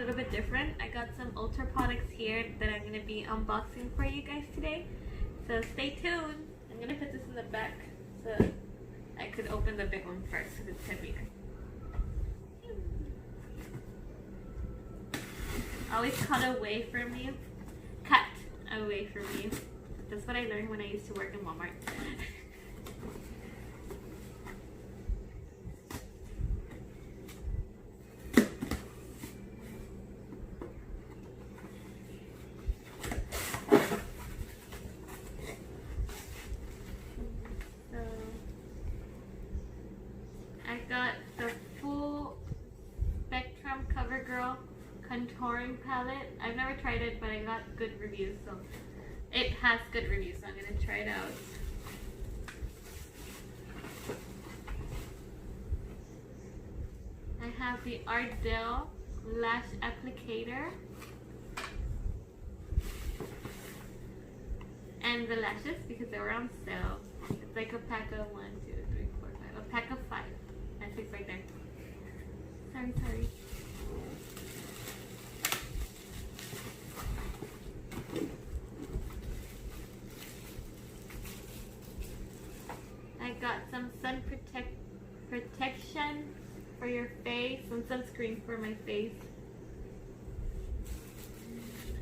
little bit different. I got some Ulta products here that I'm going to be unboxing for you guys today. So stay tuned. I'm going to put this in the back so I could open the big one first because it's heavier. Always cut away from you. Cut away from you. That's what I learned when I used to work in Walmart. I got the full Spectrum CoverGirl contouring palette. I've never tried it, but I got good reviews, so it has good reviews, so I'm gonna try it out. I have the Ardell lash applicator and the lashes because they were on sale. It's like a pack of 1, 2, 3, 4, 5. A pack of 5. That's it right there. Sorry. I got some sun protection for your face, some sunscreen for my face,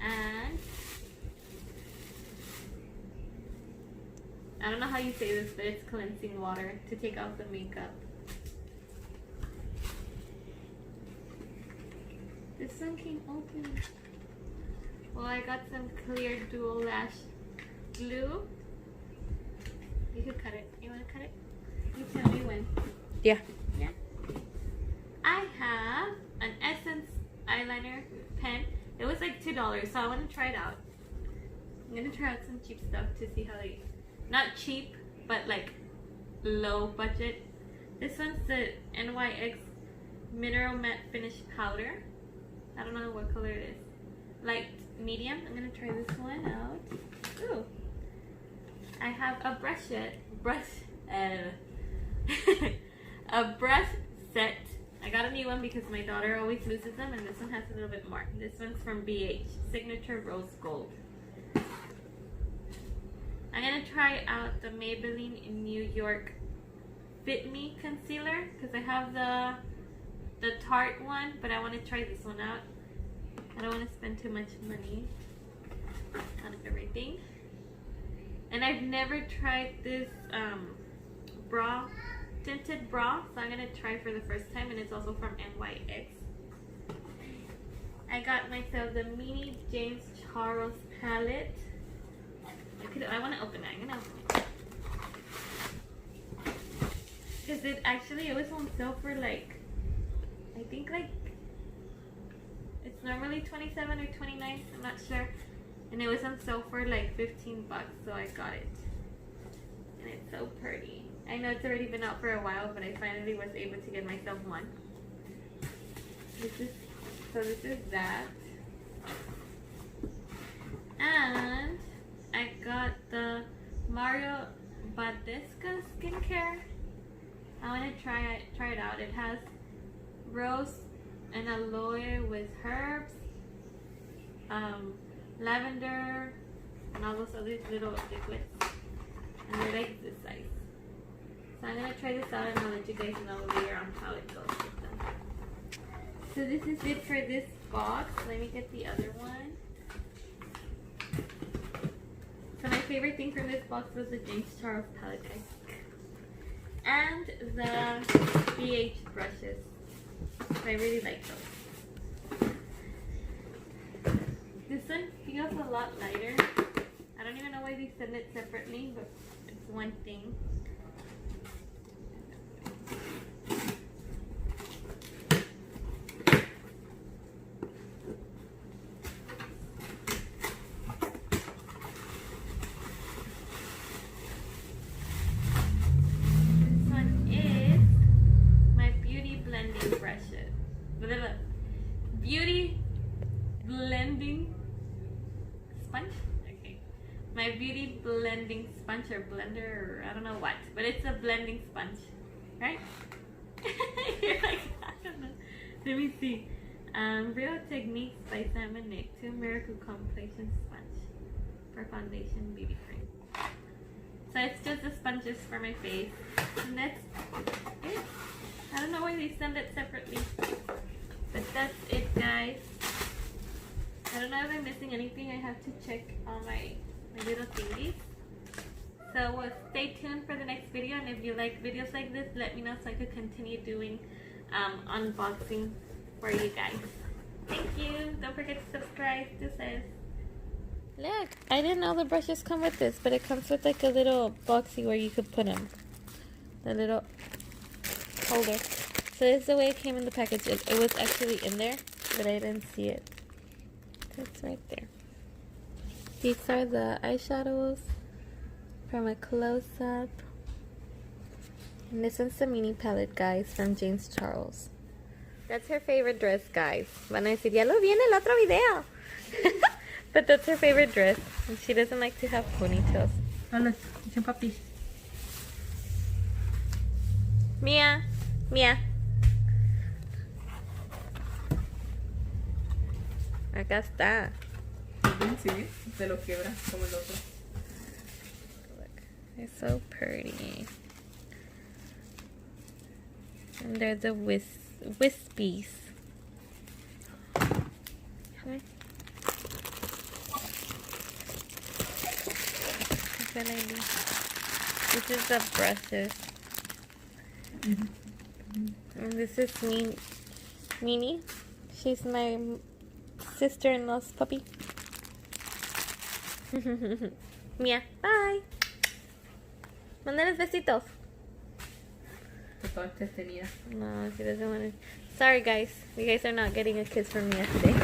and I don't know how you say this, but it's cleansing water to take off the makeup. This one came open. Well, I got some clear dual lash glue. You could cut it. You want to cut it? You tell me when. Yeah. Yeah. I have an Essence eyeliner pen. It was like $2, so I want to try it out. I'm going to try out some cheap stuff to see how they... Not cheap, but like low budget. This one's the NYX Mineral Matte Finish Powder. I don't know what color it is. Light medium. I'm going to try this one out. Ooh. I have a brush set. A brush set. I got a new one because my daughter always loses them, and this one has a little bit more. This one's from BH, Signature Rose Gold. I'm gonna try out the Maybelline in New York Fit Me concealer because I have the Tarte one, but I want to try this one out. I don't want to spend too much money on everything. And I've never tried this tinted bra, so I'm gonna try for the first time, and it's also from NYX. I got myself the Mini James Charles palette. I want to open it. I'm gonna open it because it was on sale for like, I think like it's normally 27 or 29. I'm not sure. And it was on sale for like $15, so I got it. And it's so pretty. I know it's already been out for a while, but I finally was able to get myself one. This is that. And I got the Mario Badescu skincare. I want to try it out. It has rose and aloe with herbs, lavender, and all those other little liquids, and they're like this size. So I'm gonna try this out, and I'll let you guys know later on how it goes with them. So this is it for this box. Let me get the other one. So my favorite thing from this box was the James Charles palette, guys, and the BH brushes. I really like those. This one feels a lot lighter. I don't even know why they send it separately, but it's one thing. This one is my beauty blending brushes. Beauty blending sponge. Okay, my beauty blending sponge or blender, or I don't know what, but it's a blending sponge, right? You're like, I don't know. Let me see. Real Techniques by Sam and Nick 2 Miracle Complexion Sponge for foundation BB cream. So it's just the sponges for my face, and that's it. I don't know why they send it separately, but that's it, guys. I don't know if I'm missing anything. I have to check all my little thingies. So stay tuned for the next video, and if you like videos like this, let me know so I could continue doing unboxing for you guys. Thank you. Don't forget to subscribe. This is. Look, I didn't know the brushes come with this, but it comes with like a little boxy where you could put them. The little holder. So this is the way it came in the package. It was actually in there, but I didn't see it. It's right there. These are the eyeshadows from a close-up. And this one's the mini palette, guys, from James Charles. That's her favorite dress, guys. Van a decir, ya lo vi en el otro video. But that's her favorite dress. And she doesn't like to have ponytails. Hola, dicen papi. Mia. Mia. Acá está. Sí, se lo quiebra como el otro. Look, they're so pretty. And they're the wispies. Okay. This is the brushes. And this is Minnie. She's my sister-in-law's puppy. Mia, bye. Mándales besitos. No, she doesn't want to. Sorry, guys. You guys are not getting a kiss from Mia today.